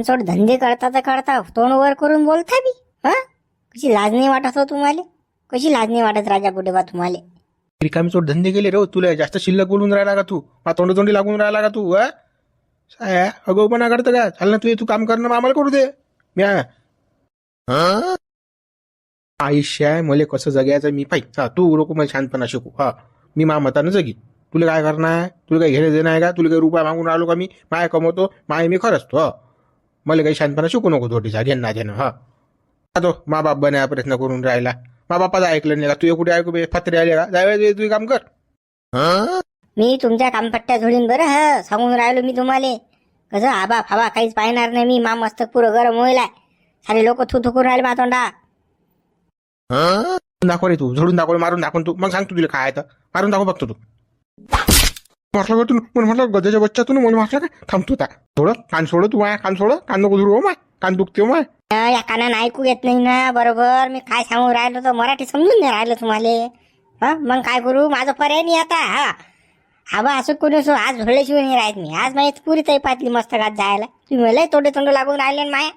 सोड धंदे करता तर करता तोंड वर करून बोलता बी. हा कशी लाज नाही वाटत हो तुम्हाला? कशी लाज नाही वाटत राजा पुढे बा तुम्हाला? रिकामी चोट धंदे गेले रे. तुला जास्त शिल्लक बोलून राहिला का तू? तोंडी लागून राहिला का तू? अगोपणा करतं का? चाल ना तू काम करणं आम्हाला करू दे. म्या आयुष्य आहे मले कसं जगायचं मी पाहिजे. तू लोक मला शांतपणा शिकू. मी मा मतानं जगी. तुला काय करणार आहे? तुला काही घेणं देणं आहे का? तुला काही रुपया मागून राहिलो का? मी माय कमवतो माय मी खरंचतो. मला काही शांतपणा शिकू नको थोडीसा घेणं देणं. तो मा बाप बनाया प्रयत्न करून राहिला. मा बापाचं ऐकलं नाही का? तू कुठे ऐकू फत्रे आले का? जाय तू काम कर. मी तुमच्या कामपट्ट्या झोडीन बरं. सांगून राहिलो मी तुम्हाला. कसं आबा फाबा काहीच पाहणार नाही मी. मा मस्तक पुरं गरम होईल. सारे लोक थू थुकून राहिले मा तोंडा. दाखव रे तू. झोडून दाखव. मारून दाखवून तू. मग सांग तू तुला काय तर. मारून दाखव बघतो तू. म्हटलं तू मला म्हटलं गजाच्या बच्चा तू मला म्हटलं का? थांबतो त्या थोडं कान सोड तू. माय कान सोड. कान नको धरू. माय कान दुखते माय. या कानानं ऐकू येत नाही ना बरोबर. मी काय सांगून राहिलो तर मराठी समजून नाही राहिलं तुम्हाला. मग काय करू? माझं पर्याय नाही आता. आबा असं कोणी आज झोडल्याशिवाय नाही राहत मी. आज माझी पुरी तई पातली मस्तकात जायला. तुम्ही मला तोंडे तोंड लागून राहिले ना माया.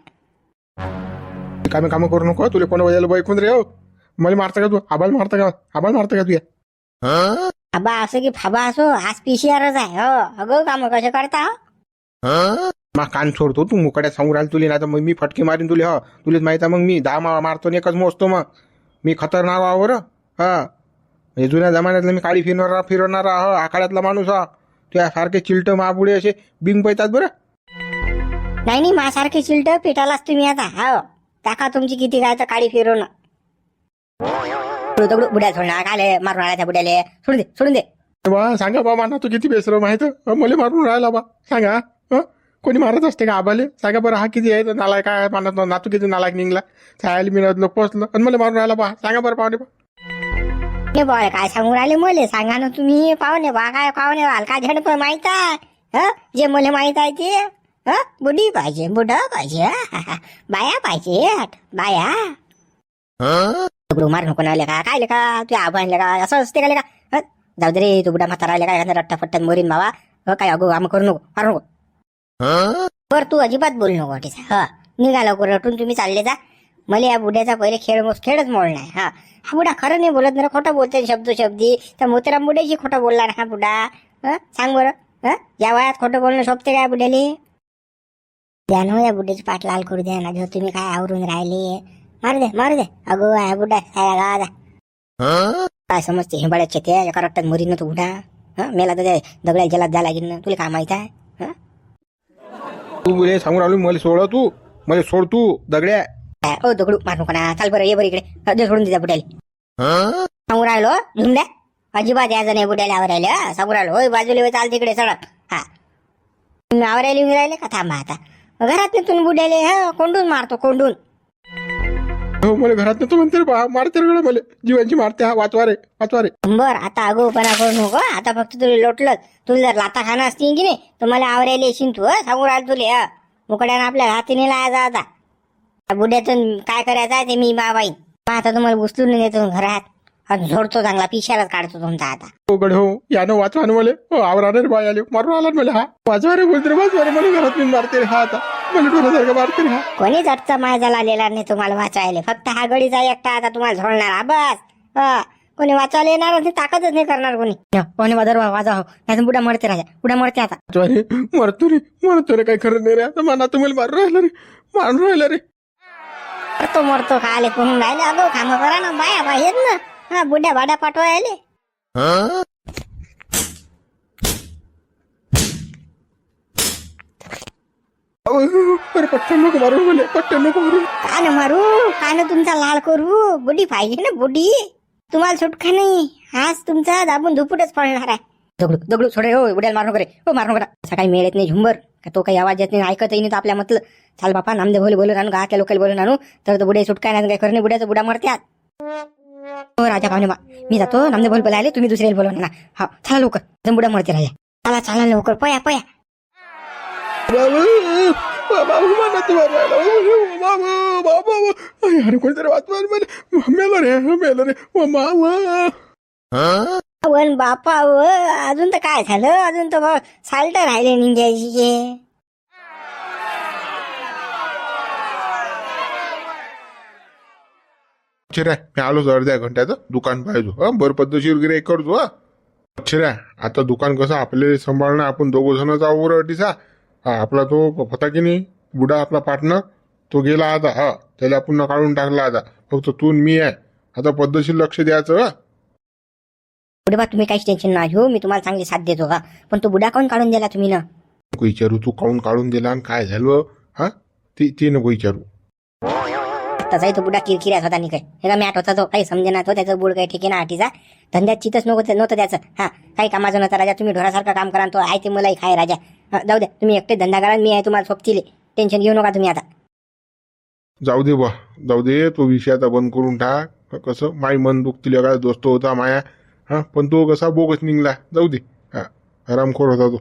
काम करू नको. तुला कोणा वयाला बैकून रे. हो मला मारता का तू? आबाला मारता का? आबाला मारता का तुया? आबा असं की फाबा असो आज पीसीआरच आहे. अगं काम कसे करता? मा कान सोडतो तू. मुकड्यात सांगू राहिला तुला. नाही तर मग मी फटके मारीन तुला. तुलाच माहिती मग मी 10 मारतो आणि एकच मोजतो. मग मी खतरनाक आहो रे. जुन्या जमान्यातला मी काळी फिरवणारा आखाड्यातला माणूस त्यासारखे चिलट महापुढे असे बिंग पैतात बरं. नाही माझ्यासारखे चिलट पिटालाच तुम्ही आता. टाका तुमची किती काय तर काळी फिरवणं. बुड्या सोडणार काय मारून राहिला त्या बुड्याले. सोडून दे. बा सांगा बा ना तू किती बेसर माहित. मला मारून राहिला बा. सांगा कोणी मारत असते का आबाले? सांगा बरं. हा किती आहे नालायक काय मानत नातू किती नालायक निघला. सायला मी लोक पोचलं आणि मला मारून राहिला बा. सांगा बरं पाहुणे बा. बॉय काय सांगून राहिले मले? सांगा ना तुम्ही. पाहुणे बा काय पाहुणे वाल काय झडप माहित आहे? जे मला माहित आहे ते. बुडी पाहिजे बुढा पाहिजे. बाया पाहिजे बाया. मार नको ना का काय का तू आबा आणले का? असं असते का? जाऊ दे रे. तू बुडा म्हातारा आले काय रट्टा फट्ट्यात मोरीन बाबा. काय अगो आम करू नको मारू नको. बर तू अजिबात बोलू नको टीचा. निघा लवकर रटून तुम्ही चालले जा. मला या बुड्याचा पहिले खेळच मोडलाय. हा बुडा खरं नाही बोलत ना. खोटं बोलते शब्दी. तर मोतीराम बुड्याशी खोटं बोलला ना हा बुडा. सांग बरं. या वयात खोटं बोलणं शोभते काय बुड्याले? द्या ना या बुड्याची पाठ लाल करू द्या ना. तुम्ही काय आवरून राहिले. मारू दे. अगो या बुड्डा काय समजते हिंबाड्याचे ते एका रट्ट्यात मरीन ना तू बुडा. मेला तर दगड्या जलात जा लागेल ना. तुला काय माहित आहे? तू बोले सांगू राहिलो मला सोड तू. मला सोड तू दगड्या. ओ दगडू मारू नका ना. चाल बरं ये बरं इकडे. सोडून द्या बुड्याला. सांगू राहिलो झुंड्या अजिबात यायचं नाही बुड्याला आवरायला. सांगू राहिलो होय बाजूला चाल तिकडे सडक. तुम्ही आवरायला येऊन राहिले का? थांबा आता. घरात तुम्ही बुड्याले कोंडून मारतो कोंडून. हो मला घरात तू म्हणते मारते रे मला. जीवांची मारते. वाचवारे. बर आता अगोपणा करू नको. आता फक्त तुला लोटलं. तुला जर लाता खाणं असतील की नाही तर मला आवरायला येशील तू. सांगू राहिलो तुला. मुकड्यानं आपल्या हातीने लायचा आता. बुड्यातून काय करायचं आहे ते मी बाबाईन. आता तुम्हाला उचलून नेतो घरात आणि झोडतो चांगला. पिशालाच काढतो तुमचा आता. हो गड हो यानं वाचवा ना मला. आवराने रे बाय आले मारून आला मला. हा वाचवारे बोलते रे वाचवारे. मला घरात मी मारते रे. हा आता मला डोळ्यासारखं मारते रे. हा कोणीच अडचा माझा आलेला नाही तुम्हाला वाचवायला. फक्त हा गडीचा एकटा आता तुम्हाला झोडणार. बस. कोणी वाचवायला येणार नाही. ताकदच नाही करणार कोणी. कोणी वाजा हो नाही बुडा मरते राजा. बुडा मरते आता. मरतो रे काही खरं नाही रे. आता मना तुम्हाला मारून राहिला रे. मरतो खाले कोण राहिले. अगो काम करा ना बाया बाहेर ना. बुड्या भाड्या पाठवायले. पट्टन नको मारून मला. पट्टन नको मारून. काय ना तुमचा लाल करू. बुडी पाहिजे ना बुडी. तुम्हाला सुटका नाही. आज तुमचा दाबून धुपुटच पडणार आहे. दगडू सोडे हो. बुड्याला मारू रे. हो मारू नका. सकाळी मेळ येत नाही झुंबर का तो काही आवाज येत नाही. ऐकतही नाही आपल्या म्हटलं. चाल बापा नामदेव बोलून आणू. गावातल्या लोकल बोलून आणू. तर बुडे सुटका नाही. काय करणे बुड्याचं बुडा मरत्यात. हो राजा पाहुणे बा मी जातो. नामदेव बोलायले तुम्ही दुसऱ्याला बोलवून ना. हा चला लवकर. बुडा मरते राजा. चला लवकर. पया अरे कोणतरी वाचवा. मेलो रे. वन बापा अजून तर काय झालं. अजून तर साल्ट राहिले निघायचे. चिऱ्या मी आलोच अर्ध्या घंट्याचं दुकान पाहिजे बरं पद्धतशीर गिऱ्हाईक करतो चिऱ्या आता दुकान कसं आपल्याला सांभाळणं आपण दोघं जण जाऊ अटीसा आपला तो होता की नाही बुडा आपला पार्टनर तो गेला आता त्याला पुन्हा काढून टाकला आता फक्त तू आणि मी आहे आता पद्धतशीर लक्ष द्यायचं बुडबा तुम्ही काहीच टेन्शन ना घेऊ, मी तुम्हाला चांगली साथ देतो का. पण तो बुडा कोण काढून दिला तुम्ही ना. नको विचारू तू काऊन काढून दिला आणि काय झालं ते नको विचारू. तसाही तो बुडा किरकिऱ्यात होता. काय हे का मॅट होता तो, काही समजेना तो, त्याचं बुड काही ठिके ना आटीचा धंद्यात चितच नव्हतं त्याचं. काही कामाचं नव्हतं राजा. तुम्ही ढोरासारखं काम करा तो आहे ते मलाही खाय राजा. जाऊ द्या तुम्ही एकटे धंदा करा, मी आहे तुम्हाला सोबतीले. टेन्शन घेऊ नका तुम्ही आता. जाऊ दे बा जाऊ दे तो विषय आता बंद करून टाक. कसं माय मन दुखतील काय दोस्त होता माया पण तो कसा बोगस निघला. जाऊ दे आरामखोर होता तो.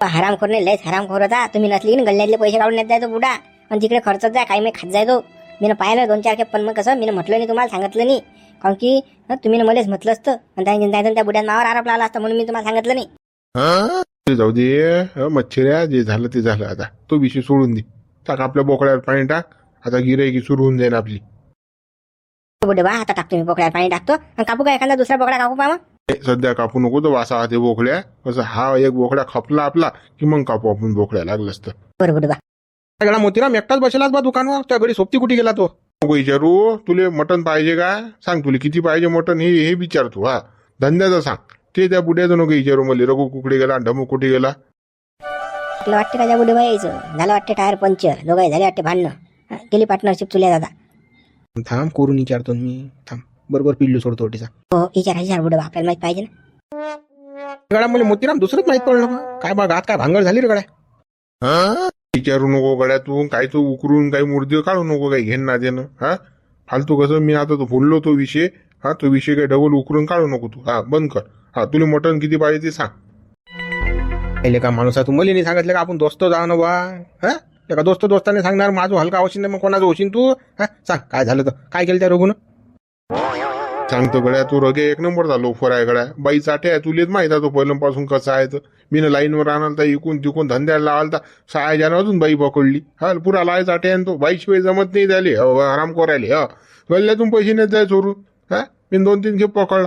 हरामखोर नाही, लयच हरामखोर होता. तुम्ही नसली ना गल्ल्यातले पैसे काढून नेत जाय तो बुडा आणि तिकडे खर्चत जाय काही मी खात जाय तो. मी पाहिलं 2-4 खेप. पण मग कसं मी म्हटलं नाही तुम्हाला, सांगितलं नाही. कारण की तुम्ही मलाच म्हटलं असतं आणि त्या बुड्यात मावर आरोप लावला असता म्हणून मी तुम्हाला सांगितलं नाही. ते जाऊ दे मच्छऱ्या जे झालं ते झालं. आता तो विषय सोडून दे. टाक आपल्या बोकड्यावर पाणी टाक. आता गिऱ्हाईकी सुरू होऊन जाईल आपली. बुडे बा आता टाकतो मी बोकड्यावर पाणी टाकतो आणि कापू का एखादा दुसरा बोकडा कापू पा. सध्या कापू नको तो वासा हाते बोकड्या. कसं हा एक बोकड्या खपला आपला की मग कापू आपण बोकड्या लागलं असतं. बरं बुडे बा. सगळा मोतीराम एकटाच बसलाच बा दुकानवर. त्या घरी सोबती कुठे गेला तो. नको विचारू. तुले मटण पाहिजे का सांग. तुला किती पाहिजे मटण हे विचार तू. धंद्याचं सांग. ते त्या बुड्याचं नको विचारू मला. रघु कुठे गेला ढमू कुठे गेला. तुला वाटते का त्या बुडे बा यायचं झालं वाटते टायर पंक्चर दोघाही झाले वाटते भांडणं. गेली पार्टनरशिप तुला दादा. थांब करून विचारतो मी. थांब बरोबर पिल्लू सोडतो ओटीचा. हो विचारायची बुडे बा आपल्याला माहित पाहिजे ना. गड्या मला मोतीराम दुसरंच माहित पडलं बा. काय बा गात काय भांगड झाली रे गड्या. विचारू नको गड्या तू. काही तो उकरून काही मूर्ती काढू नको काही घेणं ना देणं. फालतू कसं मी आता तो बोललो तो विषय. तो विषय काही डबल उकरून काढू नको तू. बंद कर. तुला मटण किती पाहिजे ते सांग. पहिले का माणूस तू मला नाही सांगितलं का आपण दोस्त जाऊ ना बा. एका दोस्ताने सांगणार माझं हलका होशील नाही मग कोणाचं होशील तू. सांग काय झालं तर काय केलं त्या रोगून. सांगतो गड्या तू रगे एक नंबरचा लोफर आहे गड्या. बाई चाटे आहे तुलेच माहित आहे तो पहिल्यापासून कसा आहे तर. मी लाईनवर आणाल तर इकून तिकून धंद्याला लावाल तर 6 जण अजून बाई पकडली. पुरा लाय चाटे आहे तो. बाईशिवाय जमत नाही झाले आराम करायले. गल्ल्यातून पैसे नेत जाय चोरून. मी 2-3 खेप पकडला.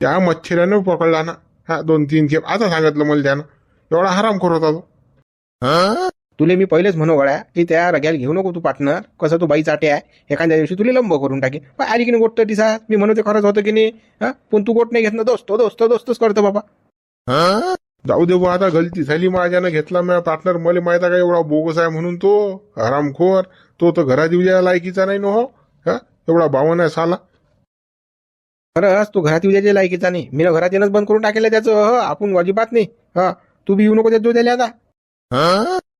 या मच्छरानं पकडला ना. 2-3 खेप. आता सांगितलं मला त्यानं. एवढा हरामखोर होता तो. तुले मी पहिलेच म्हणू गड्या की त्या रग्याला घेऊ नको तू पार्टनर. कसं तो बाई चाटे आहे. एखाद्या दिवशी तुला लंब करून टाके. आली की नाही गोष्ट टिसा. मी म्हणू ते खरंच होतं की नाही. पण तू गोट नाही घेत ना. दोस्तच करतो बाबा. जाऊ दे बा आता गलती झाली माझ्यानं. घेतला माझा पार्टनर. मला माहित आहे का एवढा बोगस आहे म्हणून तो हरामखोर. तो तर घरात येऊ द्या लायकीचा नाही नो. एवढा भावना आहे साला. खरंच तू घरात येऊ द्यायच्या लायकीचा नाही. मी घरात येणंच बंद करून टाकेलं त्याचं. आपण अजिबात नाही. तू बी येऊ नको देतो त्याला आता.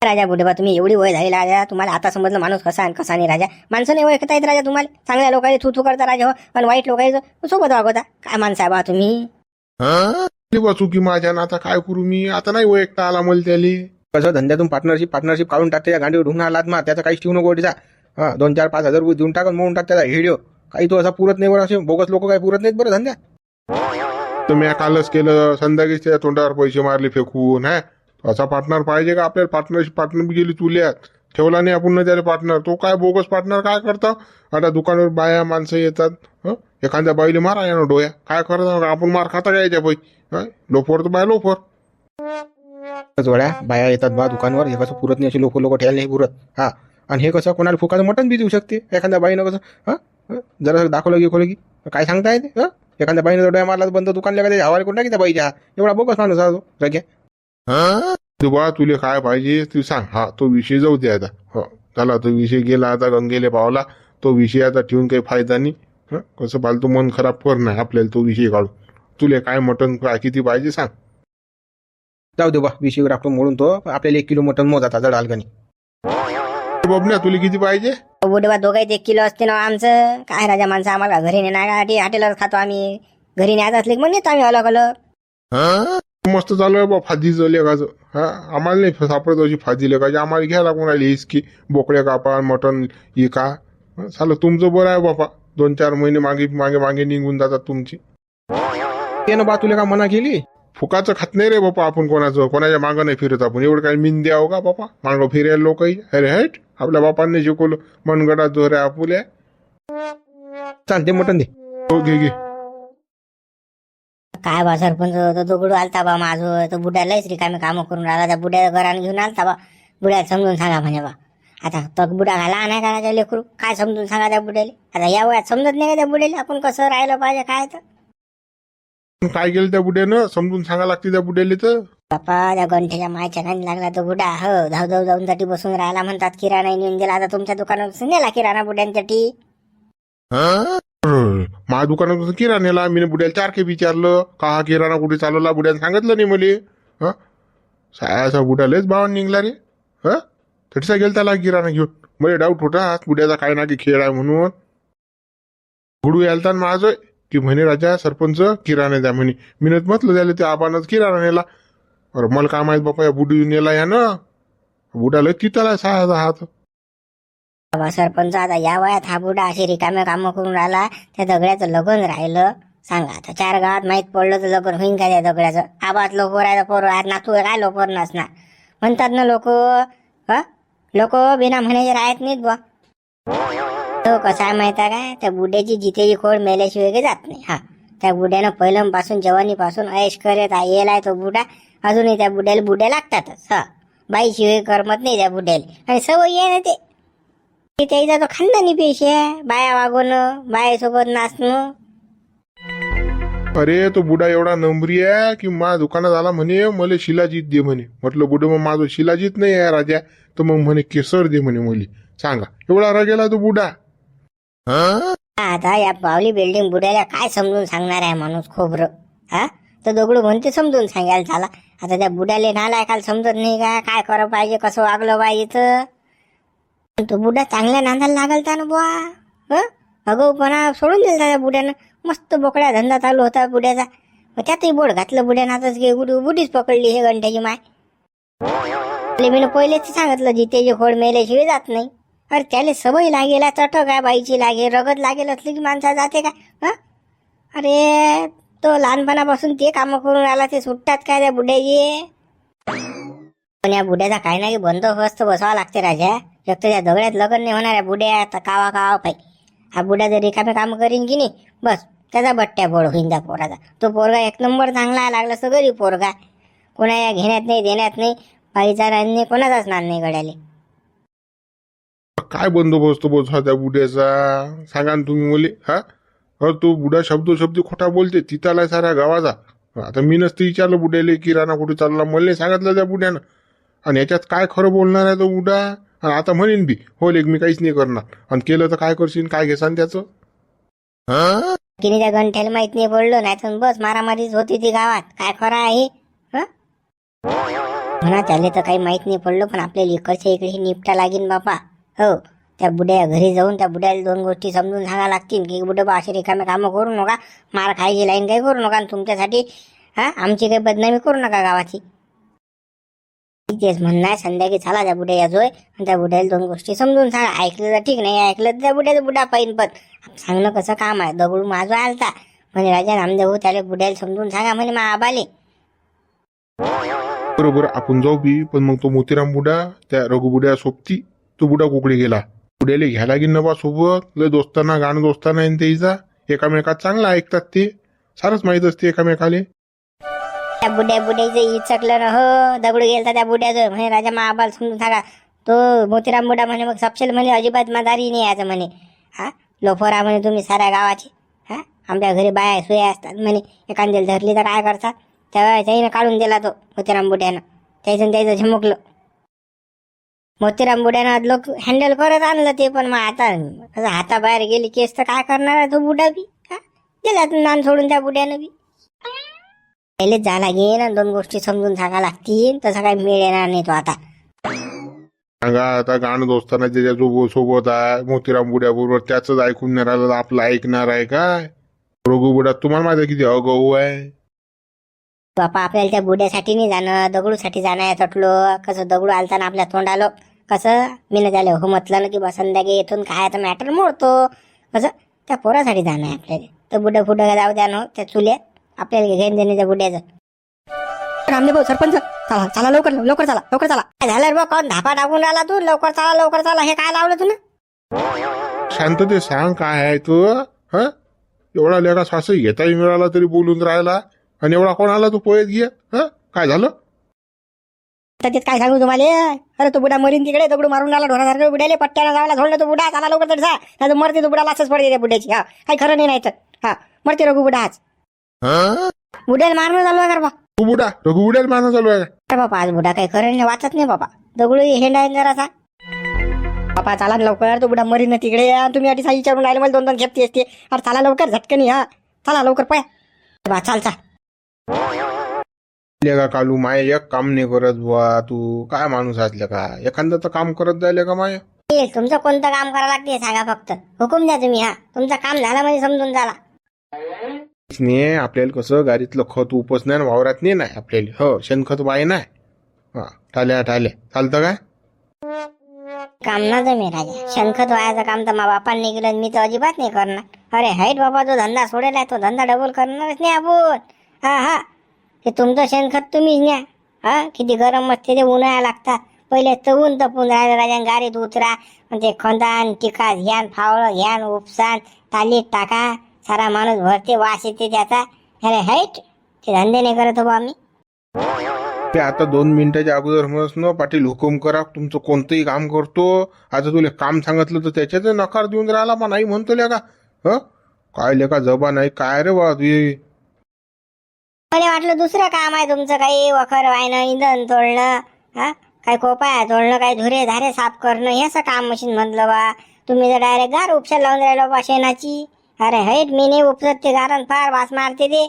राजा बुडेबा तुम्ही एवढी वय झाली राजा. तुम्हाला आता समजलं माणूस कसा आणि कसा नाही राजा. माणसं नाही ओळखता येत राजा तुम्हाला. चांगल्या लोकांनी थू करता राजा हो आणि वाईट लोकांचं सोबत वागवता. काय माणसं आहे बा तुम्ही. चुकी माझ्या आता काय करू मी. आता नाही ओळखता आला मला त्याला. कसं धंद्यातून पार्टनरशिप काढून टाकते. या गांडीवर ढुंगणा आलात मग त्याचा काहीच ठेवू नको ओटीचा. 2-4-5 हजार रुपये देऊन टाकून म्हणून टाक त्याचा व्हिडिओ. काही तो असा पुरत नाही बरं. असे बोगस लोक काही पुरत नाहीत बरं धंद्या. तर मी कालच केलं. संध्याकाळीच त्या तोंडावर पैसे मारले फेकून. असा पार्टनर पाहिजे का आपल्याला. पार्टनर बी गेली तुल्यात. ठेवला नाही आपण त्याला पार्टनर. तो काय बोगस पार्टनर काय करता. आता दुकानावर बाया माणसं येतात. एखाद्या बाईले मारा यानं डोया. काय करता आपण मार खाता काय याच्या बाई. लोफर तर बाय लोफर. जोड्या बाया येतात बा दुकानवर. हे कसं पुरत नाही असे लोक ठेवायला नाही पुरत. आणि हे कसं कोणाला फुकाचं मटण बी देऊ शकते. एखाद्या बाईनं कसं जरा दाखवलं की काय सांगता येते. एखाद्या बाईनं डोळ्या मारला बंद दुकान लगायचं हवाले कोण टाकी त्या बाईच्या. एवढा बोगस माणूस आहे तो रग्या. बा तुले काय पाहिजे तू सांग. तो विषय जाऊ दे आता. झाला तो विषय गेला आता गंगेले पावला. तो विषय आता ठेवून काही फायदा नाही. कसं फालतू मन खराब कर नाही आपल्याला तो विषय काढू. तुले काय मटण काय किती पाहिजे सांग. जाऊ दे बा विषयवर आपण मोडून तो. आपल्याला 1 किलो मटण मोजाता जड आलगणी. बबन्या तुला किती पाहिजे. बुडेबा दोघांच 1 किलो असते ना आमचं. काय राजा माणसं आम्हाला घरी नेणार हॉटेलवर खातो आम्ही. घरी न्यायचं असले की मग नेतो आम्ही अलग अलग. मस्त चालू आहे बा फादीचं लेखाचं. आम्हाला नाही सापडत अशी फादी लेखाची. आम्हाला घ्यायला कोणाला हिसकी बोकड्या कापा मटण इका. चालू तुमचं बरं आहे बापा. 2-4 महिने मागे निघून जातात तुमची. ते ना बा तुला का मना केली. फुकाचं खात नाही रे बापा आपण कोणाच्या मागं नाही फिरत आपण. एवढं काय मिन द्यावं का बापा मागं फिरायला लोक. अरे हट, आपल्या बापांनी शिकवलं मनगटात जोऱ्या आपुल्या. चालते मटन दे. हो घे घे. काय बा सरपंच, तो दगडू आलता बा माझं, तो बुड्यालाच रिकामे कामं करून राहिला. त्या बुड्या घराने घेऊन आलता बा. बुड्याला समजून सांगा म्हणे बा. आता तो बुडा घाला नाही का त्या लेकरू, काय समजून सांगा त्या बुड्याला. आता या वयात समजत नाही का त्या बुड्याला आपण कसं राहिलं पाहिजे काय तर. काय केलं त्या बुड्यानं, समजून सांगा लागते त्या बुड्याला तर. बापा त्या गंठ्याच्या मायच्या खाली लागला तो बुडा. हो धाव धाव जाऊन साठी बसून राहिला, म्हणतात किराणा नेऊन दिला. आता तुमच्या दुकानात नेला किराणा बुड्यांसाठी. माझ्या दुकानात किराण्याला मी बुड्याला चारखे विचारलं का हा किराणा कुठे चालवला. बुड्यानं सांगितलं नाही मले. सायाचा बुडा लयच भावान निघला रे. तडसा गेल त्याला किराणा घेऊन. मला डाऊट होता आज बुड्याचा काय ना की खेळ आहे म्हणून. गुडू यालता माझं की म्हणे राजा सरपंच किराणा द्या म्हणे. मिनत म्हटलं त्याला ते आबानच किराणा नेला. अरे मला काय माहित बापा या बुडी नेला या ना. बुडाला तिथला सहा हात. बाबा सरपंच, आता या वयात हा बुडा अशी रिकामे कामं करून राहिला. त्या दगड्याचं लग्न राहिलं. सांगा आता 4 गावात माहीत पडलं तर लग्न होईन का त्या दगड्याचं. आबात लोकर आहे पोर आज नातू काय लोकर नसणार म्हणतात ना लोक. लोक बिना म्हणायचे राहत नाहीत बा. तो कसा आहे माहिती आहे काय, त्या बुड्याची जितेची खोड मेल्याशिवाय काही जात नाही. त्या बुड्यानं पहिल्यापासून जवानीपासून ऐश करत येलाय तो बुडा. अजूनही त्या बुड्याला लागतातच. बाईशिवाय करमत नाही त्या बुड्याला. आणि सवय आहे ना ते त्याचा तो खानदानी पेश आहे. बाया वागवणं, बायासोबत नाचणं. अरे तो बुडा एवढा नंबरी आहे की माझ्या दुकानात आला म्हणे मला शिलाजीत दे म्हणे. म्हटलं बुड मग माझं शिलाजीत नाही आहे राजा. तर मग म्हणे केसर दे म्हणे मुली. सांगा एवढा रागेला तो बुडा. आता या पावली बिल्डिंग बुड्याला काय समजून सांगणार आहे माणूस खोबरं. तर दगडू म्हणते समजून सांगायला झाला. आता त्या बुड्याला नाला काल समजत नाही का काय करायला पाहिजे, कसं वागलं पाहिजे. तर तो बुडा चांगल्या नांदाला लागलता ना बुवा. अगोपणा सोडून दिला त्या बुड्यानं. मस्त बोकड्या धंदा चालू होता बुड्याचा. मग त्यातही बोट घातलं बुड्यानं. आताच बुडीच पकडली हे गंठ्याची माय. मी पहिलेच सांगितलं जितेची खोड मेल्याशिवाय जात नाही. अरे त्याला सवय लागेल, चटक आहे बाईची लागेल, रगत लागेल असली की माणसा जाते का. अरे तो लहानपणापासून ते कामं करून आला, ते सुटतात काय त्या बुड्याची. पण या बुड्याचा काही नाही बंदोबस्त बसावा लागते राजा. एक तर त्या दगड्यात लग्न नाही होणार आहे बुड्या. आता कावा पाई हा बुड्या जर रिकामे काम करीन की नाही बस त्याचा बट्ट्या बोड होईन त्या पोराचा. तो पोरगा 1 नंबर चांगला लागला असं गरीब पोरगा. कोणा घेण्यात नाही देण्यात नाही, बाईचा नाही कोणाचाच नाद नाही गड्याले. काय बंदोबस्त बसा त्या बुड्याचा सांगा ना तुम्ही मुले. तो बुडा शब्द खोटा बोलते तिथला साऱ्या गावाचा. आता मी नसतं विचारलं बुड्याले किराणा कुठे चालला, मला सांगितलं त्या बुड्यानं. आणि याच्यात काय खरं बोलणार आहे तो बुडा. आणि आता म्हणेन बी हो लेक मी काहीच नाही करणार. आणि केलं तर काय करशील, काय घेसान त्याचं. की त्या गंठ्याला माहित नाही पडलं नाही तर बस मारामारीच होती ती गावात. काय खरं आहे म्हणा त्याला तर काही माहित नाही पडलं. पण आपल्याला इकडच्या इकडे निपटा लागेल बापा. हो त्या बुड्या घरी जाऊन त्या बुड्याला 2 गोष्टी समजून सांगा लागतील की बुड्या बा असे रिकामे कामं करू नका, मार खायची लाईन काही करू नका. आणि तुमच्यासाठी आमची काही बदनामी करू नका गावाची. तेच म्हणणं आहे. संध्याकाळी चला त्या बुड्या याजोय आणि त्या बुड्याला 2 गोष्टी समजून सांगा. ऐकलं तर ठीक, नाही ऐकलं तर त्या बुड्याचा बुडा पाहिन. पण सांगणं कसं काम आहे. दगडू माझा आलता म्हणे राजा नामदेव त्याला बुड्याला समजून सांगा म्हणे मा आबाले. बरोबर आपण जाऊ बी. पण मग तो मोतीराम बुडा त्या रघु बुड्या सोबती तो बुडा कुकडे गेला. बुड्याला घ्यायला गेली ना बा सोबत. लय दोस्ताना गाणं दोस्ताना येईन त्याचा. एकामेकात चांगला ऐकतात ते. सारच माहित असते एकामेकाले. त्या बुड्याचं इचकलं ना. हो दगडू गेलता त्या बुड्याचं म्हणे राजा मा आबाला समजून सांगा. तो मोतीराम बुडा म्हणे मग सपशेल म्हणे अजिबात मदारी नाही याचं म्हणे. लोफरा म्हणे तुम्ही साऱ्या गावाची. आमच्या घरी बाया सुया असतात म्हणे. एखाद्याला धरली तर काय करतात. त्यानं काढून दिला तो मोतीराम बुड्यानं. त्याचं झमकलं. मोतीराम बुड्यानं लोक हँडल करत आणलं ते. पण मग आता हाताबाहेर गेली केस तर काय करणार आहे तो बुडा बी. दिला नान सोडून त्या बुड्यानं बी. पहिलेच जा लागेल आणि 2 गोष्टी समजून सांगा लागतील. तसा काही मेळ येणार नाही तो आता. सांगा आता गाणं दोस्ताना ज्याच्या सोबत आहे मोतीराम बुड्या बरोबर त्याच ऐकून नाही राहिलं आपलं ऐकणार आहे काय. रघु बुडा तुम्हाला माहिती किती अगाऊ आहे बापा. आपल्याला त्या बुड्यासाठी नाही जाणं, दगडूसाठी जाणं आहे तटलो. कसं दगडू आलताना आपल्या तोंडालो कसं मी न त्याला हो म्हटलं ना की बा संध्याकाळी येथून काय तर मॅटर मोडतो. कसं त्या पोरासाठी जाणं आहे आपल्याला. तर बुड्या जाऊ द्या ना त्या चुल्यात. आपल्याला घेऊन देणे त्या बुड्याचं. रामदेव भाऊ सरपंच चला चला लवकर लवकर चला लवकर चला. काय झालं रे बा, कोण धापा टाकून राहिला तू? लवकर चला हे काय लावलं तू ना? शांतते सांग काय आहे तू? हा, एवढा लेखा सासू येताही मिळाला तरी बोलून राहिला, आणि एवढा कोण आला तू पोहेत घे? हा, काय झालं? त्याच्यात काय सांगू तुम्हाला? अरे तो बुडा मरीन तिकडे, दगडू मारून आला ढोरासारखं बुड्याले, पट्ट्यानं जायला झोडलं तो बुडा. चला लवकर तरी जा, नाही तर मरते तो बुडा, लाचच पडते त्या बुड्याची. हा, काही खरं नाही तर हा मरते रघु बुडा आज. बुड्याला मारणं चालू आहे का बा? तू बुडा रघु बुड्याला मारणं चालू आहे? अरे बापा आज बुडा काही खरं नाही, वाचत नाही बाबा. दगडू हेंडा आहे जरासा. बापा चला लवकर, तो बुडा मरीन तिकडे. तुम्ही अटी साई चढून राहिले, मला 2-2 खेपती असते. अरे चला लवकर झटकनी. हा चला लवकर पया बा, चाल. का कालू माय एक काम नाही करत बुवा. तू काय माणूस असल्या का? एखादं तर काम करत जायले का माय? तुमचं कोणतं काम करावं लागते सांगा, फक्त हुकूम द्या तुम्ही. हा तुमचं काम झालं म्हणजे समजून झाला. नाही आपल्याला कसं गाडीतलं खत उपस नाही, वावरात नाही आपल्याला. हो, शेणखत वाय नाही. हा टाल्या चालतं काय? काम ना जमे राजा, शेणखत व्हायचं काम तर मा बापांनी केलं, मी तर अजिबात नाही करणार. अरे हाईट बाबा, जो धंदा सोडेलाय तो धंदा डबल करणारच नाही आपण. हा ते तुमचं शेणखत तुम्हीच न्या. हा किती गरम असते ते, उन्हाळा लागतात. पहिले तवून तपून राहिलं राजा, गाडीत उतरा, ते खंदान टिका घ्यान, फावळं घ्यान, उपसान तालीत टाका, सारा माणूस भरते, वास येते त्याचा. अरे हाईट ते धंदे नाही करत हो आम्ही. ते आता 2 मिनिटाच्या अगोदर म्हणत ना, पाटील हुकूम करा, तुमचं कोणतंही काम करतो. आता तुला काम सांगितलं तर त्याच्यात नकार देऊन राहिला, पण नाही म्हणतो का? ह काय लेका जबा नाही काय रे बा तुझी? मला वाटलं दुसरं काम आहे तुमचं, काही वखर वायनं, इंधन तोडणं, हा काही कोपाया तोडणं, काही धुरे धारे साफ करणं, हे असं काम मशीन म्हणलं बा. तुम्ही तर डायरेक्ट गार उपशा लावून राहिलो बा शेणाची. अरे हाईट मी नाही उपसत ते गारण, फार वास मारते ते.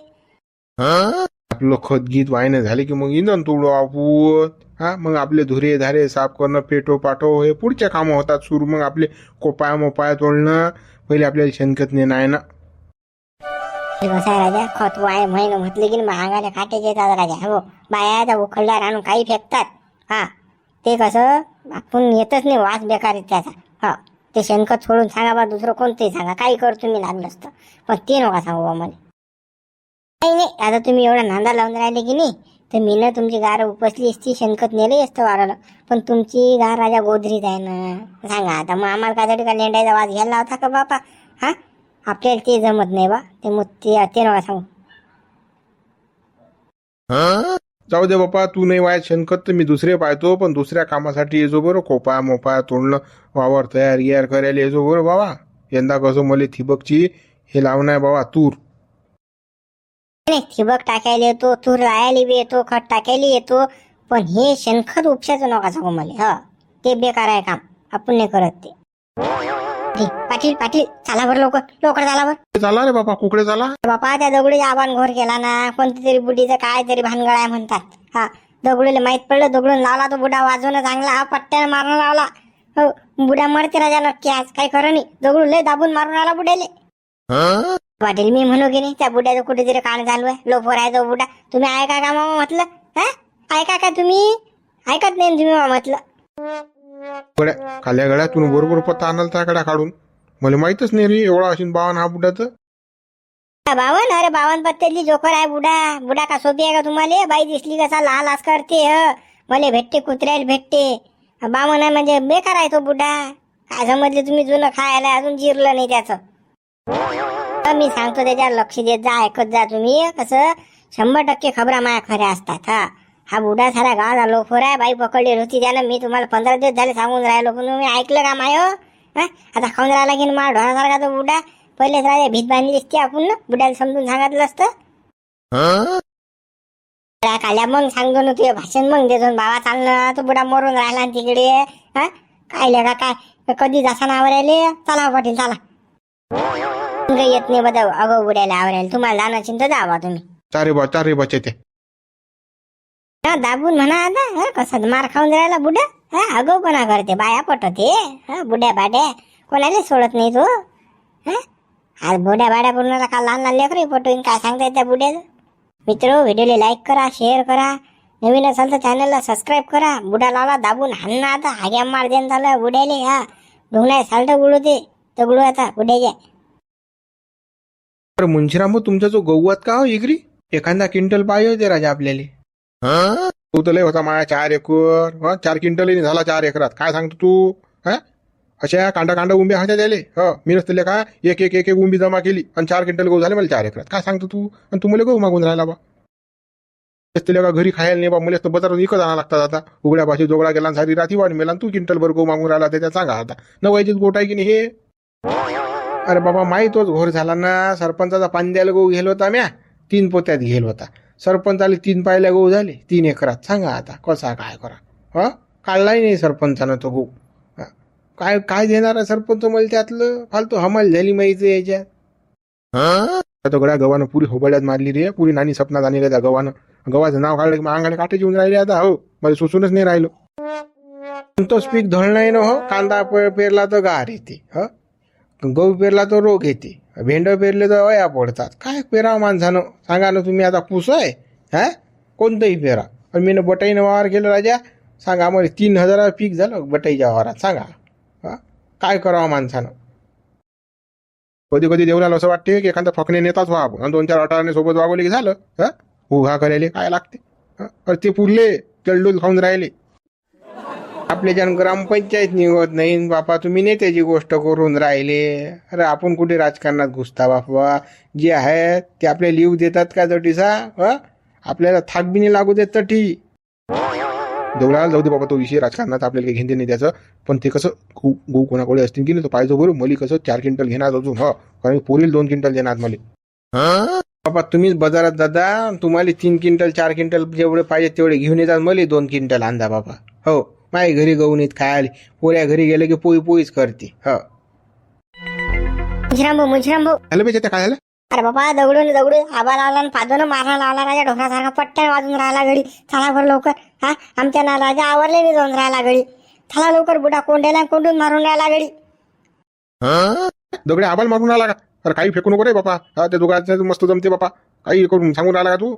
आपलं खत गीत वायनं झाले की मग इंधन तोडू आपण. हा मग आपले धुरे धारे साफ करणं, पेटो पाठो हे पुढच्या कामं होतात सुरू. मग आपले कोपाया मोपाया तोडणं, पहिले आपल्याला शेणखत नेणं आहे ना. कसं आहे राजा, खत वाय महिनं म्हटलं की महागाने काटे येतात राजा. हो बाया त्या उखळल्यावर आणून काही फेकतात. हा ते कसं आपण येतच नाही, वास बेकार येत त्याचा. हा ते शेणखत सोडून सांगा बा, दुसरं कोणतंही सांगा, काही कर तुम्ही लागलं असतं, पण ते नका सांगू बा मला. नाही आता तुम्ही एवढा नांदा लावून राहिले की नाही, तर मी ना तुमची गार उपसली असती, शेणखत नेलंही असतं वाराला. पण तुमची गार राजा गोधरीत आहे ना. सांगा आता मग आम्हाला कायसाठी का लेंडायचा वास घ्यायला होता का बापा? हा आपल्याला ते जमत नाही बा, ते नका सांगू. जाऊ दे बापा, तू नाही वाय शेणखत तर मी दुसरे पाहतो. पण दुसऱ्या कामासाठी येजो बरं, कोपाया मोपाया तोडणं, वावर तयार करायला येजो बरं बाबा. यंदा कसं मला ठिबकची हे लावणं आहे बाबा, तूर. नाही ठिबक टाकायला येतो, तूर लायाला बी येतो, खत टाकायला येतो, पण हे शेणखत उपशाचं नका सांगू मला. हा ते बेकार आहे काम, आपण नाही करत ते. पाटील चला बरं, लवकर चला बरं. चला रे बापा, कुकडे चला. बापा त्या दगडूच्या आबान घोर केला ना, कोणती तरी बुडीचं काय तरी भानगड आहे म्हणतात. हा दगडूला माहित पडलं, दगडून लावला तो बुडा वाजवणं चांगला, हा पट्ट्यानं मारून लावला. हो बुडा मरते राजा नक्की आज, काही खरं नाही. दगडू लय दाबून मारून आला बुड्याले. पाटील मी म्हणू की नाही, त्या बुड्याचं कुठेतरी कान चालू आहे, लोफर आहे तो बुडा. तुम्ही ऐका का मामा म्हटलं? हा ऐका का तुम्ही? ऐकत नाही तुम्ही मामा म्हटलं. गड्या खाल्या गड्यातून बरोबर पत्ता आणाल त्या गड्या काढून. मला माहितच नाही रे एवढा असेल बावन हा बुडाचं. बावन? अरे 52 पत्त्यातली जोकर आहे बुडा का सोपी आहे का तुम्हाला? बाई दिसली कसा लास करते. मला भेटते, कुत्र्याला भेटते. 52 आहे म्हणजे बेकार आहे तो बुडा. काय समजले तुम्ही? जुनं खायला अजून जिरलं नाही त्याचं. मी सांगतो त्याच्यावर लक्ष देत जा, ऐकत जा तुम्ही. कसं 100% खबरा माया खऱ्या असतात. हा बुडा सारा गावाला लोफर आहे, बाई पकडली होती त्यानं. मी तुम्हाला 15 दिवस झाले सांगून राहिलो, पण तुम्ही ऐकलं का माय? आता खाऊन राहिला की मा ढोरासारखा तो बुडा. पहिलेच राजा भीत बांधली असती आपण ना, बुड्याला समजून सांगितलं असतं. काल्या मग सांगतो ना तुझे भाषण मग देतो बाबा. चालणं तो बुडा मरून राहिला तिकडे. हा काय लगा काय कधी जसा नावर आले. चला पाटील चला. येत नाही बघा अगो बुड्याला आवरायला. तुम्हाला जाणं चिंता जावा तुम्ही. चारे बचे ते दाबून म्हणा आता. कसं मार खाऊन राहिला बुड्या. आगाऊपणा करते, बाया पटवते. बुड्या बाड्या कोणाला सोडत नाही तो. आज बुड्या बाड्या पूर्ण का लहान लेकरही पटवून काय सांगता येत त्या बुड्याचं. मित्र व्हिडिओला लाईक करा, शेअर करा. नवीन असाल तर चॅनलला सबस्क्राईब करा. बुडा लावला दाबून हाणणं आता. हाग्या मार देणं झालं बुड्याले. ढोंगणाय साल्ट उडवते दगडू आता बुड्याच्या. मुंशीराम तुमचा जो गहू का हो इगरी एखादा क्विंटल पाहिजे होते राजा आपल्याला. तू तर लय होता माया 4 एकर 4 क्विंटल झाला 4 एकरात. काय सांगतो तू? हा अशा कांडा उंब्या ह्याच्या त्याले मी नसतले का एक एक एक एक उंबी जमा केली आणि 4 क्विंटल गहू झाले मला 4 एकरात. काय सांगतो तू? आणि तू मला गहू मागून राहिला बा. नसतले का घरी खायला नाही बा. मला तर बाजारात विकत आणावं लागतात आता. उघड्या भाषेत जोगळा गेला आणि सारी रात्री वाढ मेला आणि तू क्विंटल भर गहू मागून राहिला त्याच्या सांगा आता. नवायचीच गोट आहे की नाही हे? अरे बाबा माहीतच घोर झाला ना. सरपंचाचा पाणी द्यायला गहू गेलो होता म्या 3 पोत्यात गेलो होता. सरपंचाले 3 पायल्या गहू झाले 3 एकरात. सांगा आता कसा काय करा. काढलाही नाही सरपंचानं तो गहू. काय काय देणार आहे सरपंच मला त्यातलं? फालतू हमाल झाली माहिती याच्यात. आता गड्या गव्हानं पुरी होबळ्यात मारली रे. पुरी नानी सपनात आणली त्या गव्हानं. गव्हाचं नाव काढलं की अंगाने काटे येऊन राहिले आता. हो मला सुसूनच नाही राहिलो. कोणतंच पीक धळ नाही ना. हो कांदा पेरला तर गार येते. गहू पेरला तर रोग येते. भेंड पेरले तर अया पडतात. काय पेरावं माणसानं सांगा ना तुम्ही. आता पुस आहे कोणतंही पेरा. पण मी बटाईनं वावर केलं राजा. सांगा मला 3,000 पीक झालं बटाईच्या वावरात. सांगा काय करावं माणसानं. कधी कधी देवलाला असं वाटते की एखादा फकणे नेताच व्हा आपण आणि 2-4 अटाने सोबत वागवले की झालं. उभा करायला काय लागते. अरे ते पुरले चलडूल खाऊन राहिले. आपल्या ज्यानं ग्रामपंचायत निघत नाही बापा. तुम्ही नेत्याची गोष्ट करून राहिले. अरे आपण कुठे राजकारणात घुसता बापा. जे आहे ते आपल्याला लिहू देतात का तटीसा. आपल्याला थाक बी नाही लागू देत तटी. देवळाला जाऊ दे बाबा. तो विषय राजकारणात आपल्याला काही घेणं नाही त्याचं. पण ते कसं गहू कोणाकडे असतील की नाही तो पाहिजे बरोबर. मली कसं 4 क्विंटल घेणार अजून. कारण पोरील 2 क्विंटल देणार मला. बाबा तुम्हीच बाजारात दादा. तुम्हाला 3 क्विंटल 4 क्विंटल जेवढे पाहिजे तेवढे घेऊन येतात. मला 2 क्विंटल आणदा बाबा. हो माझ्या घरी गहू नाहीत खायला. पोऱ्या घरी गेले की पोईच करते. मुजराम भाऊ झालं पाहिजे त्या काय झालं. अरे बाबा दगडून आबा लावला आणि पादून मारला लावला राजा. ढोकरासारखा पट्ट्याने वाजून राहिला घडी. चला भर लवकर. आमच्या ना राजा आवरले नाही जाऊन राहिला घडी. चला लवकर. बुडा कोंडेला कोंडून मारून राहिला घडी. दगडे आबाल मारून आला का? अरे काही फेकू नको रे बापा. त्या दोघांचं मस्त जमते बापा. काही करून सांगून राहिला का तू?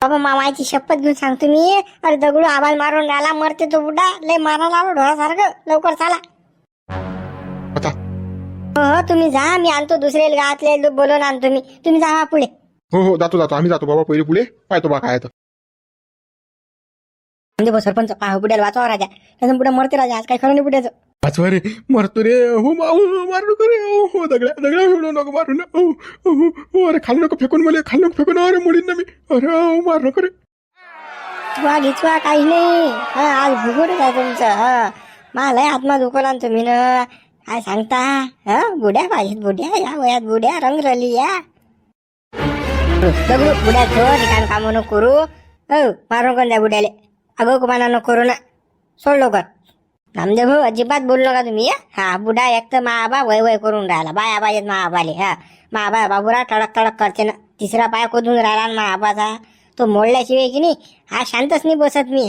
बाबा मामाची शपथ घेऊन सांगतो मी. अरे दगडू आबाल मारून राहिला. मरते तो बुडा. लय मारायला आलो ढोरासारखं. लवकर चला. आता हो तुम्ही जा. मी आणतो दुसरे गावातले बोलून आणतो मी. तुम्ही जा पुढे. हो जातो आम्ही जातो बाबा. पहिले पुढे पाहतो बा काय तर. म्हणजे सरपंच बुड्याला वाचवा राजा. त्याचं बुडा मरते राजा. आज काही खरं नाही बुड्याचं. वाचवा रे. मरतो रे. हो मारू नको रे. हो दगड्या फेडू नको मारू ना. अरे खाल नको फेकून मला. खाल नको फेकून. अरे मुलींना मी. अरे मार नको रे. घिचवा काही नाही. आज भुगुडच आहे तुमचं. मला आत्मा दुखवला तुम्ही ना. काय सांगता. बुड्या पाहिजेत. बुड्या या वयात बुड्या रंगरली या. दगडू बुड्या ठेव. काम नको करू. मारून कोण द्या बुड्याले. अगो कुमाना नको करू ना. सोड लवकर. नामदेव भाऊ अजिबात बोलू नका तुम्ही. बुडा एक तर महाबा वय करून राहिला. बाया पाहिजेत महाबाले. महाबा बाबूरा टळक करते ना. तिसरा पाय कोदून राहिला महाबाचा. तो मोडल्याशिवाय की नाही शांतच नाही बसत मी.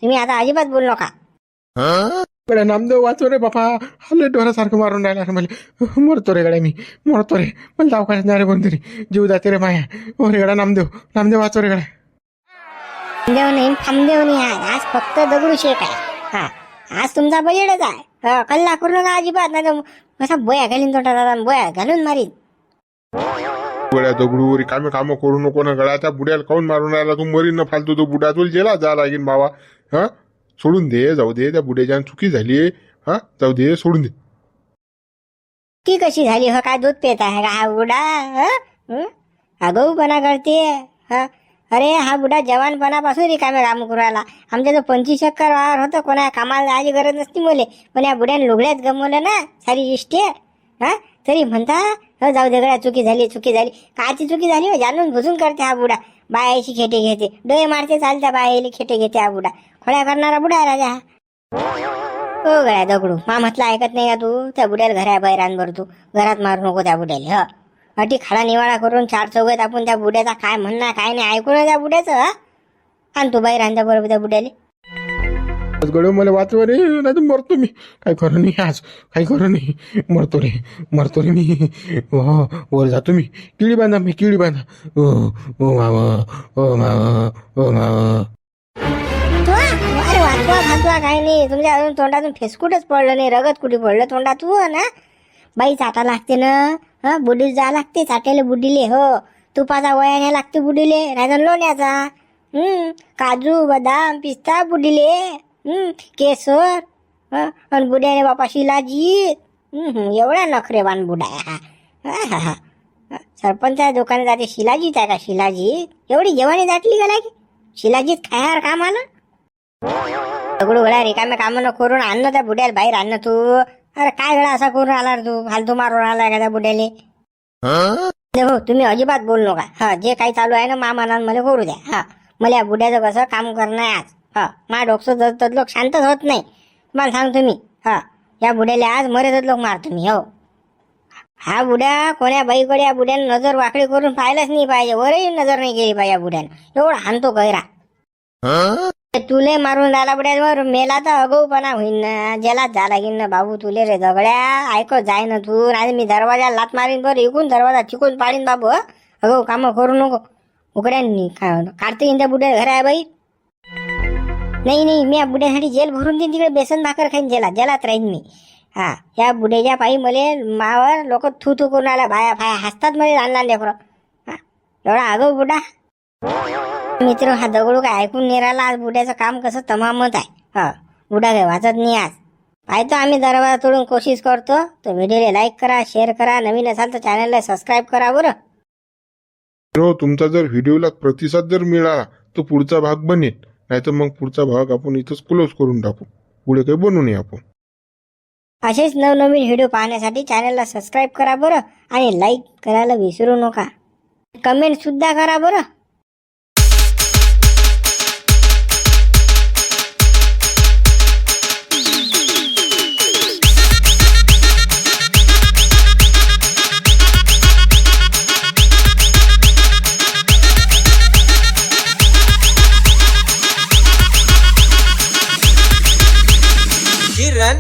तुम्ही आता अजिबात बोलू नका. गड्या नामदेव वाचव रे बापा. हल्ले डोरासारखं मारून राहिला रे मला. मरतो रे गड्या मी. मरतो रे. मला दवाखान्यात नाही रे कोणतरी. जीव जाते रे माया. हो रे गड्या नामदेव वाचव रे गड्या. थांबदेव नाही. आज फक्त दगडू शेक आहे. आज तुमचा बजेटच आहे. कल्ला करू नका अजिबात. नाही कसा बोया घालीन तोटा दादा. बोया घालून मारीन. गड्या दगडू रिकामे कामं करू नको ना. गळ्याच्या बुड्याला काऊन मारून राहिला तू? मरीन ना फालतू. तो बुडा तुला जेला जा लागेल बाबा. सोडून दे. जाऊ दे. त्या बुड्याच्या चुकी झाली. जाऊ दे. सोडून दे. ती कशी झाली? काय दूध पेत आहे का हा बुडा? गहूपणा करते. अरे हा बुडा जवानपणापासून रिकामे काम करू राहिला. आमच्या जो 25 एकर वावर होतं. कोणा कामाला जायची गरज नसती मुले. पण या बुड्याने लुगड्यात गमवलं ना सारी इष्टे. तरी म्हणता जाऊ दे गड्या चुकी झाली. कायची चुकी झाली? जाणून बुजून करते हा बुडा. बायाची खेटे घेते. डोळे मारते चालत्या बायाली खेटे घेते हा बुडा. खोड्या करणारा बुडा आहे राजा. हो गड्या दगडू म्हटलं ऐकत नाही का तू? त्या बुड्याला घरा बाहेर भरतो. घरात मारू नको त्या बुड्याला. अटी खाडा निवाळा करून 4 चौघात आपण त्या बुड्याचा काय म्हणणार काय नाही ऐकून त्या बुड्याचं. आणि तू बाहेर आणता बरोबर त्या बुड्याले. गडो मला वाचवा रे. नाही तर मरतो मी. काय खरं नाही आज. काही खरं नाही. मरतो रे मी. वर जातो मी. किळी बांधा. ओ मामा. अरे वाचवा काही नाही. तुमच्या अजून तोंडातून फेसकुटच पडलं नाही. रगत कुठे पडलं तोंडातून. बाई चाटा लागते ना. बुडीला जा लागते चाट्याला बुडीले. तुपाचा वयाने लागते बुडीले. नाही तर लोण्याचा. काजू बदाम पिस्ता बुडीले केसर आणि बुड्याने बापा शिलाजीत एवढा नखरेवान बुडा आहे हा. हा. सरपंचा दुकानात जाते शिलाजीत आहे का शिलाजीत एवढी जेवणी दाटली का लागे शिलाजीत खायार काम आलं दगडू गळा रिकाम्या कामं न करून आणणं त्या बुड्याला बाहेर आणणं तू अरे काय गळा असा करून आला रे तू फालतू मारून आला का त्या बुड्याले हो तुम्ही अजिबात बोल नका हा जे काही चालू आहे ना मामानान मला करू द्या हा मला या बुड्याचं कसं काम करणं आहे आज हा मा डोकसं जर लोक शांतच होत नाही तुम्हाला सांगतो मी हा या बुड्याला आज मरेच लोक मार तुम्ही हो हा बुड्या कोण्या बाईकडे या बुड्यानं नजर वाकडी करून पाहिलंच नाही पाहिजे वरही नजर नाही केली पाहिजे या बुड्यानं एवढा हाणतो गैरा तुले मारून झाला बुड्यावर मेला तर अगोपणा होईन ना जेलात जा लागीन ना बाबू तुले रे दगड्या ऐकत जाय ना तू आणि मी दरवाजा लात मारीन बरं इकून दरवाजा चिकून पाडीन बाबू अगो कामं करू नको उकड्यांनी काढते येईन त्या बुड्या घर आहे बाई नाही मी या बुड्यासाठी जेल भरून देईन तिकडे बेसन भाकर खाईन जेलात राहीन मी हा या बुड्याच्या पायी मले मावर लोक थू करून आला भाया फाया हसतात मला लहान लहान लेकरं हा एवढा आगो बुडा मित्र हा दगडू काय ऐकून नाही राहिला आज बुड्याचं काम कसं तमामच आहे हा बुडा काय वाचत नाही आज पाहतो आम्ही दरवाजा तोडून कोशिश करतो तर व्हिडिओला लाईक करा शेअर करा नवीन असाल तर चॅनलला सबस्क्राईब करा बरं हो तुमचा जर व्हिडिओला प्रतिसाद जर मिळाला तर पुढचा भाग बनेल नाहीतर मग पुढचा भाग आपण इथंच क्लोज करून टाकू पुढे काही बनवू नये आपण असेच नवनवीन व्हिडिओ पाहण्यासाठी चॅनलला सबस्क्राईब करा बरं आणि लाईक करायला विसरू नका कमेंट सुद्धा करा बरं किरण